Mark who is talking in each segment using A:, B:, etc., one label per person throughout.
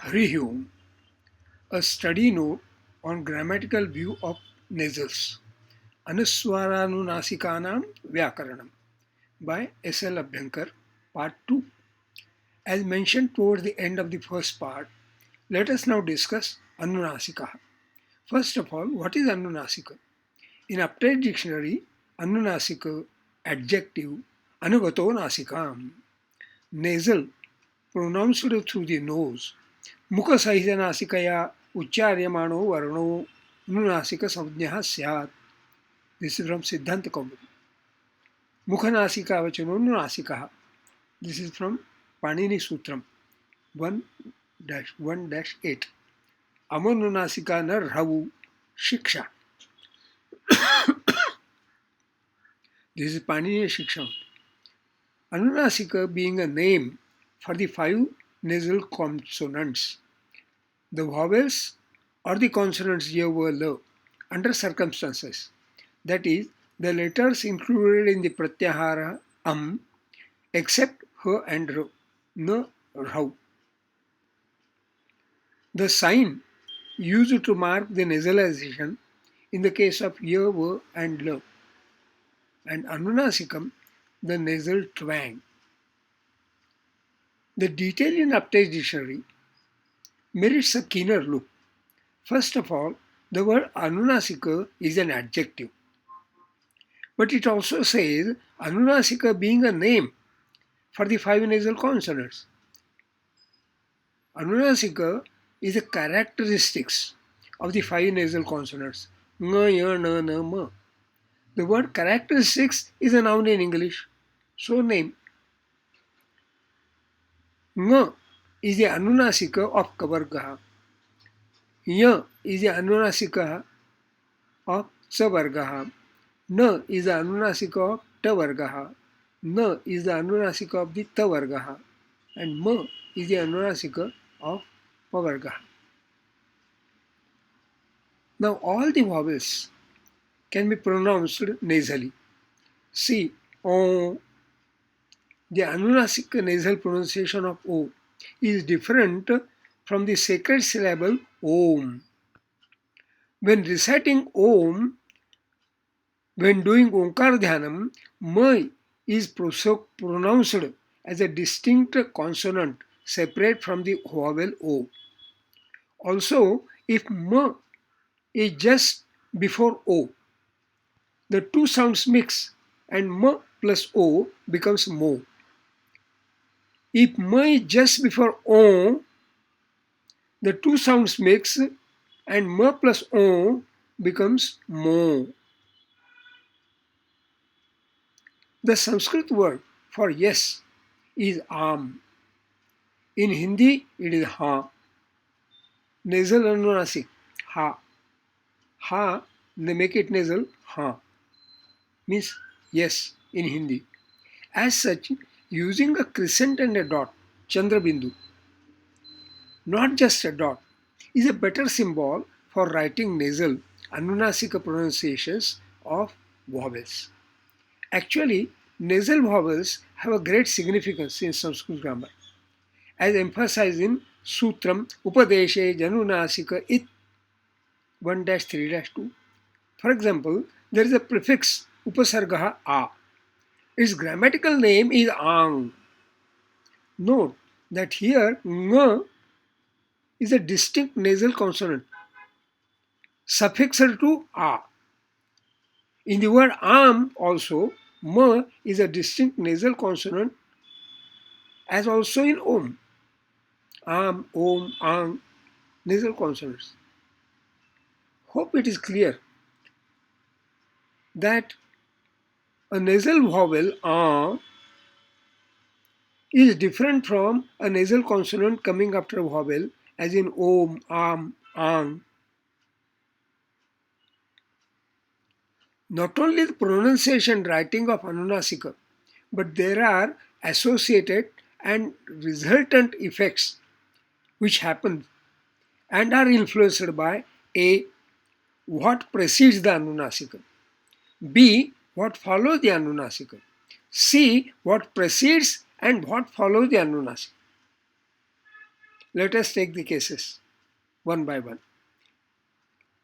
A: Hari Om, a study note on grammatical view of nasals. Anuswaranunaasikanam Vyakaranam by S.L. Abhyankar, Part 2. As mentioned towards the end of the first part, let us now discuss Anunasika. First of all, what is Anunasika? In Update Dictionary, Anunasika, adjective, Anugato Nasikam, nasal, pronounced through the nose, मुखसहितनासिकया उच्चार्यमाणो वर्णो अनुनासिकसंज्ञः स्यात्. This is from Siddhanta Kaumudi. मुखनासिकावचनो अनुनासिकः. This is from Panini Sutram 1-1-8. अमनुनासिका न रवु शिक्षा. This is Panini Shiksha. Anunasika being a name for the 5 nasal consonants, the vowels or the consonants y, v, l under circumstances, that is, the letters included in the pratyahara except h and r, n, rau. The sign used to mark the nasalization in the case of y, v and l, and anunasikam, the nasal twang. The detail in Aptay's dictionary merits a keener look. First of all, the word anunasika is an adjective. But it also says anunasika being a name for the 5 nasal consonants. Anunasika is a characteristics of the 5 nasal consonants. Ng, y, n, n, m. The word characteristics is a noun in English, so name. Ng is the anunasika of kavargaha. Y is the anunasika of savargaha. N is the anunasika of tavargaha. N is the anunasika of the tavargaha. And M is the anunasika of pavargaha. Now all the vowels can be pronounced nasally. See, O. The anunasika nasal pronunciation of O is different from the sacred syllable Om. When reciting Om, when doing Onkar Dhyanam, M is pronounced as a distinct consonant separate from the vowel O. Also, if M is just before O, the two sounds mix and M plus O becomes Mo. If M is just before O, the two sounds mix and M plus O becomes Mo. The Sanskrit word for yes is am. In Hindi, it is ha. Nasal anunasik, ha. Ha, they make it nasal, ha. Means yes in Hindi. As such, using a crescent and a dot, Chandra Bindu, not just a dot, is a better symbol for writing nasal anunasika pronunciations of vowels. Actually, nasal vowels have a great significance in Sanskrit grammar, as emphasized in Sutram Upadeshe Janunasika It 1-3-2. For example, there is a prefix Upasargaha A. Its grammatical name is Ang. Note that here Ng is a distinct nasal consonant suffixed to A. In the word Am also, M is a distinct nasal consonant as also in Om. Am, Om, Ang, nasal consonants. Hope it is clear that a nasal vowel A is different from a nasal consonant coming after a vowel as in Om, Am, Ang. Not only the pronunciation writing of Anunasika, but there are associated and resultant effects which happen and are influenced by A. What precedes the Anunasika, B. What follows the Anunasika, C. What precedes and what follows the Anunasika. Let us take the cases one by one.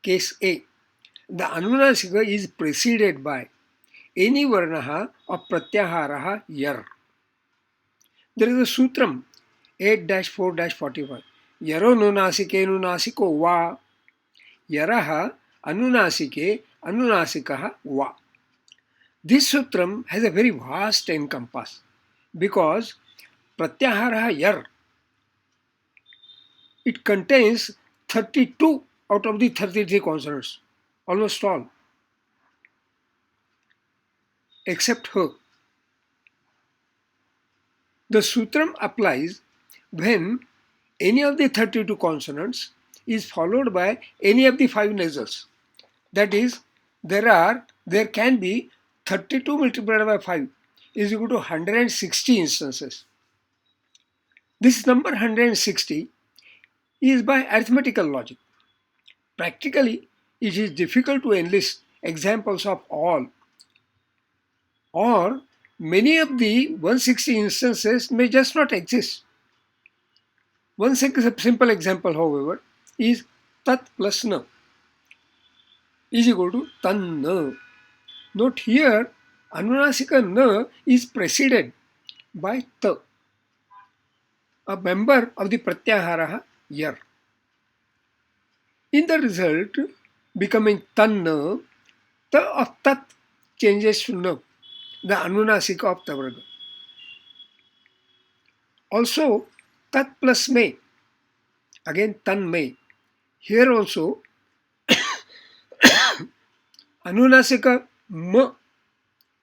A: Case A. The Anunasika is preceded by any varnaha of pratyaharaha yar. There is a sutram 8-4-45. Yaro nunasike nunasiko va. Yaraha anunasike anunasikaha va. This sutram has a very vast encompass because pratyaharaha yar, it contains 32 out of the 33 consonants, almost all, except her. The sutram applies when any of the 32 consonants is followed by any of the 5 nasals. That is, there can be 32 multiplied by 5 is equal to 160 instances. This number 160 is by arithmetical logic. Practically, it is difficult to enlist examples of all, or many of the 160 instances may just not exist. One simple example, however, is tat plus na is equal to tan na. Note here, Anunasika na is preceded by ta, a member of the pratyahara yar. In the result, becoming tan na, ta of tat changes to na, the Anunasika of Tavarga. Also, tat plus me, again tan me. Here also, Anunasika ma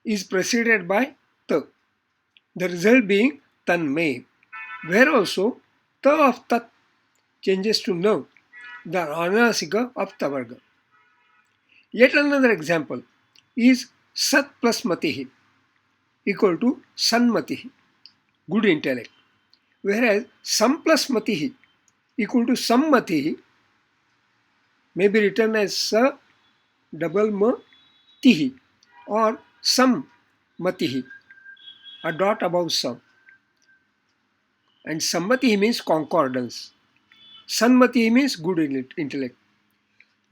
A: is preceded by ta, the result being tan me, where also ta of tat changes to na, the Anunasika of Tavarga. Yet another example is sat plus matihi equal to sanmatihi, good intellect, whereas sam plus matihi equal to sammatihi may be written as sa double ma tihi or sam matihi, a dot above sam. And sammatihi means concordance. Sanmatihi means good intellect.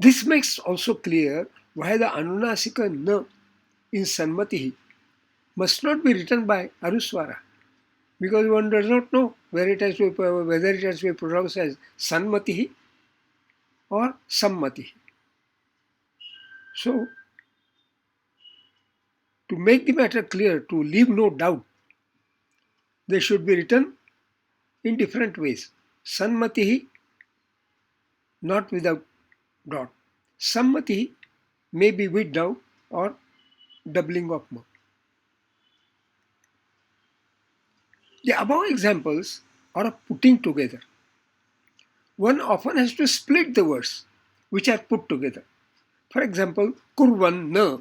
A: This makes also clear why the Anunasika na in sanmatihi must not be written by Anuswara, because one does not know whether it has to be pronounced as sanmatihi or sammatihi. So, to make the matter clear, to leave no doubt, they should be written in different ways. Sanmatihi, not without dot. Sammatihi may be with down or doubling of ma. The above examples are of putting together. One often has to split the words which are put together. For example, kurvan na.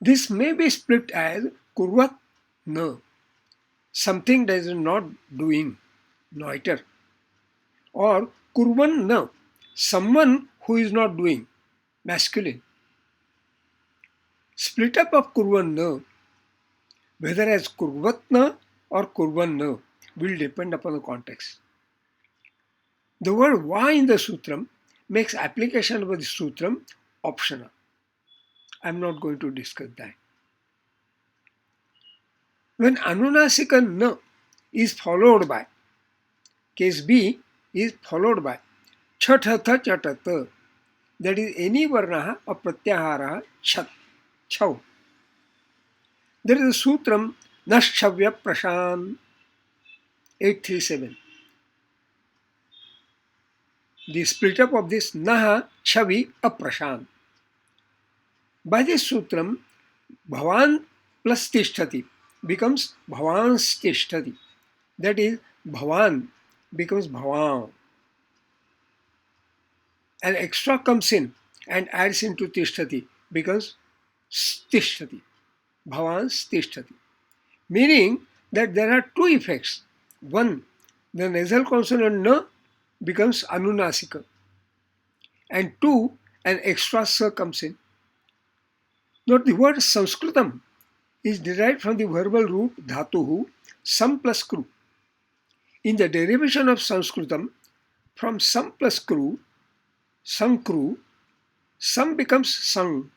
A: This may be split as kurvat na, something that is not doing, loiter, or kurvan na, someone who is not doing, masculine. Split up of kurvan na, whether as kurvat na or kurvan na, will depend upon the context. The word va in the sutram makes application of the sutram optional. I am not going to discuss that. When Anunasika na is followed by, case B is followed by chathatha chatata, that is any varnaha or pratyahara chat, chau. There is a sutram naschavya prashan 837. The split up of this naha chavi aprashan. By this sutram, bhavan plus tishtati becomes bhavans tishtati. That is, bhavan becomes bhavan. An extra comes in and adds into tishtati, becomes tishtati. Bhavans tishtati. Meaning that there are two effects. One, the nasal consonant na becomes anunasika. And two, an extra sa comes in. Note the word Sanskritam is derived from the verbal root dhatuhu, sam plus kru. In the derivation of Sanskritam, from sam plus kru, sankru, sam becomes sang.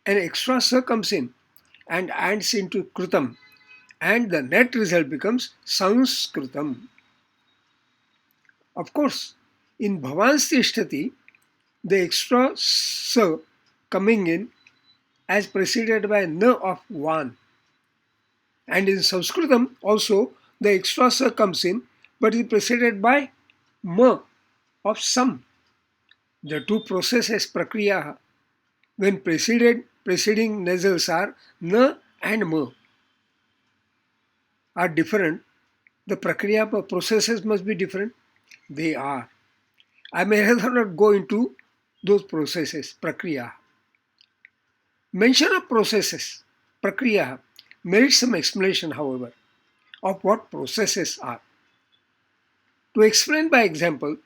A: An extra sa comes in and adds into krutam, and the net result becomes sanskritam. Of course, in bhavans tishtati, the extra sa coming in as preceded by na of one. And in Sanskritam also the extra sa comes in but is preceded by ma of some. The two processes prakriya when preceding nasals are na and ma are different. The prakriya processes must be different. They are. I may rather not go into those processes, prakriya. Mention of processes, prakriya, merits some explanation, however, of what processes are. To explain by example,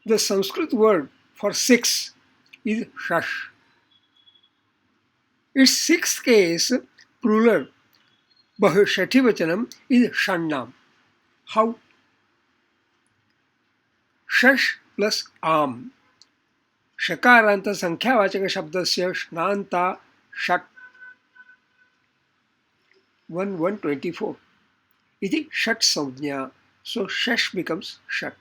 A: the Sanskrit word for six is shash. Its sixth case, plural, Shativachanam is shannam. How? Shash plus am. Shakaranta sankhyavataka shabdasya shnanta shak 1124. Iti shat samjna. So shash becomes shat.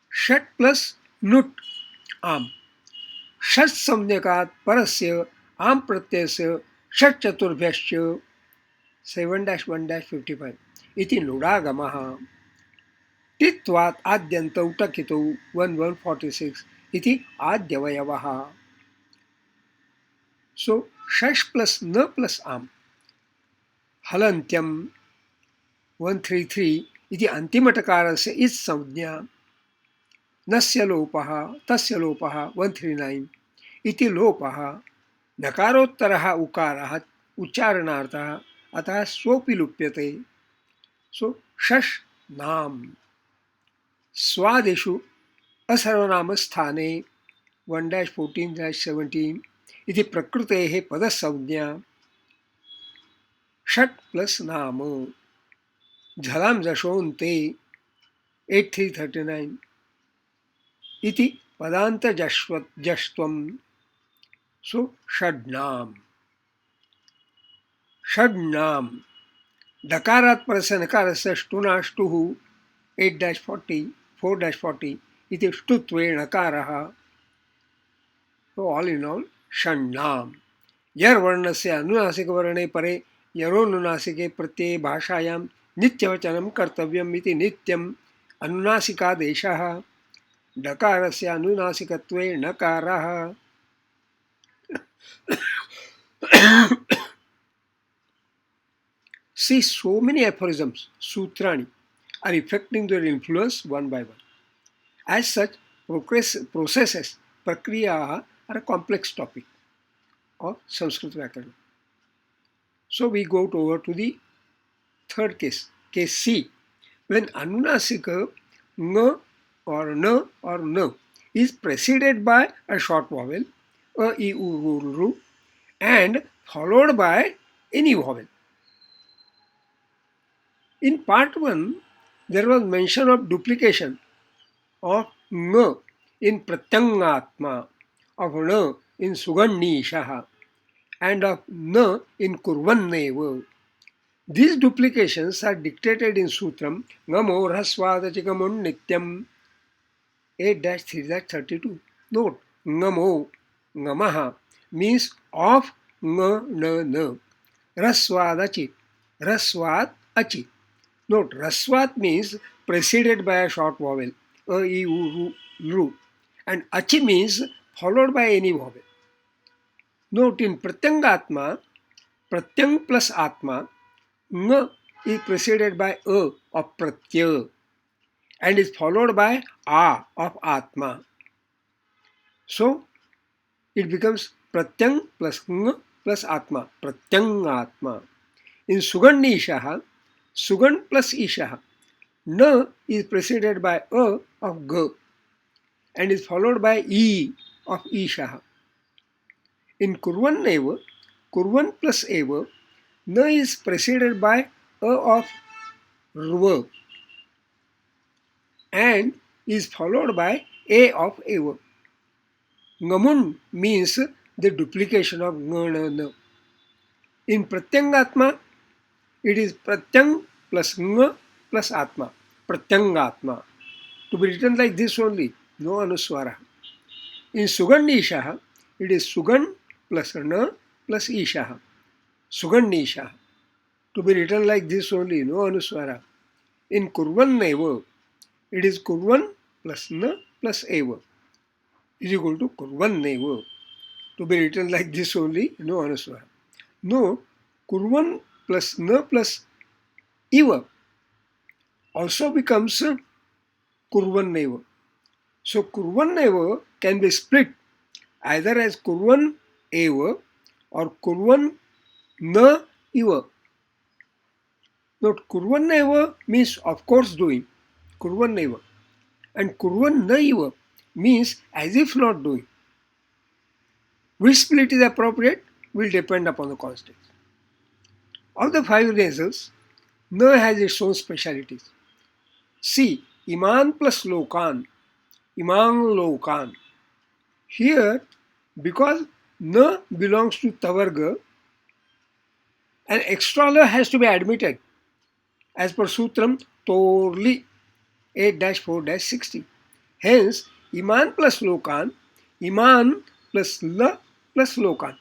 A: Shat plus nut am. षट संज्ञकात् परस्य आम प्रत्ययस्य षट चतुर्भ्यश्च 7-1-55 इति लुडागमः टित्वात् आद्यन्तौ टकितौ 1146 इति आद्यवयवः. So षष् plus न plus आम हलन्त्यम 133 इति अन्तिमटकारस्य इत् संज्ञा नस्य लोपः तस्य लोपः 139 इति लोपः नकारोत्तरः उकारः उच्चारणार्थः अतः स्वोपि लुप्यते. सो षष् नाम स्वादिषु असर्वनाम स्थाने 1-14-17 इति प्रकृतेः पदसंज्ञा षट् प्लस नाम झलां जशोन्ते 8339 इति पदान्तजस्त्वम्. सो षड्नाम षड्नाम डकारात् परस्य नकारस्य ष्टुनाष्टुः 8-40 इति ष्टुत्वे णकारः. So all in all षण्णाम यर वर्णस्य अनुनासिक वर्णे परे यरोनुनासिके प्रत्यये भाषायां नित्यवचनं कर्तव्यम् इति नित्यम् अनुनासिकादेशः. डकारस्य अनुनासिकत्वे णकारः. See, so many aphorisms, sutrani, are effecting their influence one by one. As such, processes, prakriya are a complex topic of Sanskrit Vyakarana. So we go over to the third case, case C, when anunasika ng or n is preceded by a short vowel, a, I, U, ru, and followed by any vowel. In part 1, there was mention of duplication of ng in pratyangatma, of n in sugannishaha, and of n in kurvanneva. These duplications are dictated in Sutram Ngamo Rasvadachikamon Nityam 8-3-32. Note, Ngamo, Ngamaha means of n. Rasvadachi, Rasvad achi. Note, Rasvat means preceded by a short vowel, a, I, U, ru, and achi means followed by any vowel. Note, in pratyangatma, pratyang plus atma, ng is preceded by a of pratyaya and is followed by a of atma. So it becomes pratyang plus ng plus atma, pratyang atma. In sugannishaha, sugan plus ishaha, n is preceded by a of g and is followed by e of ishaha. In kurvan plus eva, Na is preceded by a of rv and is followed by a of eva. Ngamun means the duplication of ngana. In pratyangatma, it is pratyang plus nga plus atma. Pratyangatma. To be written like this only, no anuswara. In sugandisha, it is sugan plus na plus isha. Sugandisha. To be written like this only, no anuswara. In kurvanneva, it is kurvan plus na plus eva is equal to kurvanneva. To be written like this only, no anuswara. No, kurvan plus na plus eva also becomes kurvanneva. So kurvanneva can be split either as kurvan eva or kurvan na eva. Note kurvan eva means of course doing, kurvan eva, and kurvan na eva means as if not doing. Which split is appropriate will depend upon the context. Of the five nasals, na has its own specialities. See, iman plus lokan, iman lokan. Here, because na belongs to tavarga, an extra la has to be admitted as per Sutram Torli 8-4-60. Hence, Iman plus Lokan, Iman plus La plus Lokan.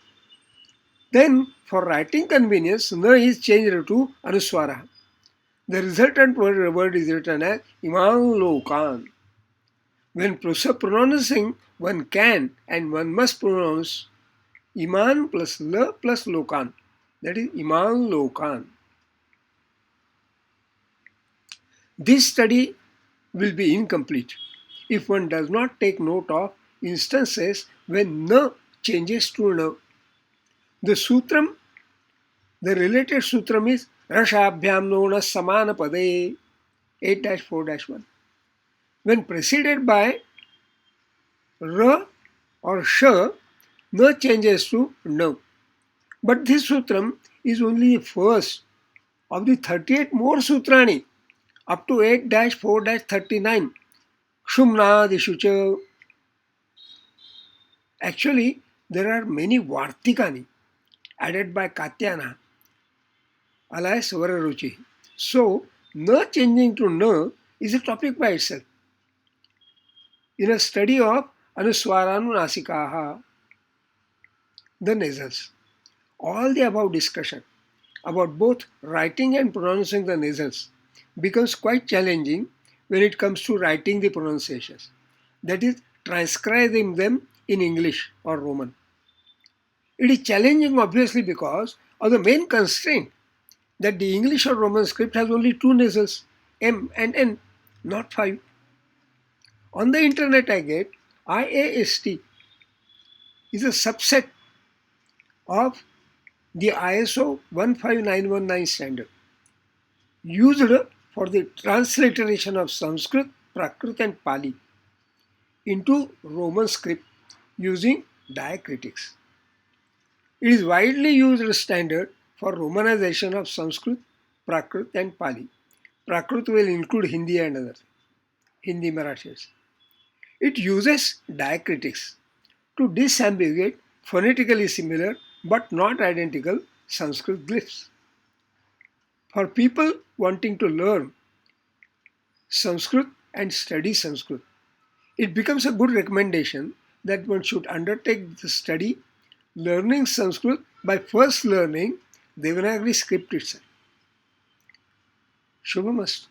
A: Then, for writing convenience, Na is changed to Anuswara. The resultant word is written as Iman Lokan. When pronouncing, one can and one must pronounce Iman plus La plus Lokan. That is Iman Lokan. This study will be incomplete if one does not take note of instances when na changes to na. The sutram, the related sutram is Rashabhyam Nona Samana Pade 8-4-1. When preceded by Ra or Sha, na changes to na. But this sutram is only the first of the 38 more sutrani up to 8-4-39. Shumnadishucha. Actually, there are many Vartikani added by Katyana, alias Vararuchi. So, na changing to na is a topic by itself. In a study of Anuswaranunasikaha, the nasals, all the above discussion about both writing and pronouncing the nasals becomes quite challenging when it comes to writing the pronunciations. That is, transcribing them in English or Roman. It is challenging obviously because of the main constraint that the English or Roman script has only two nasals, M and N, not five. On the internet I get IAST is a subset of the ISO 15919 standard used for the transliteration of Sanskrit, Prakrit and Pali into Roman script using diacritics. It is widely used standard for romanization of Sanskrit, Prakrit and Pali. Prakrit will include Hindi and others, Hindi Marathis. It uses diacritics to disambiguate phonetically similar but not identical Sanskrit glyphs. For people wanting to learn Sanskrit and study Sanskrit, it becomes a good recommendation that one should undertake the study learning Sanskrit by first learning Devanagari script itself. Shubhamast.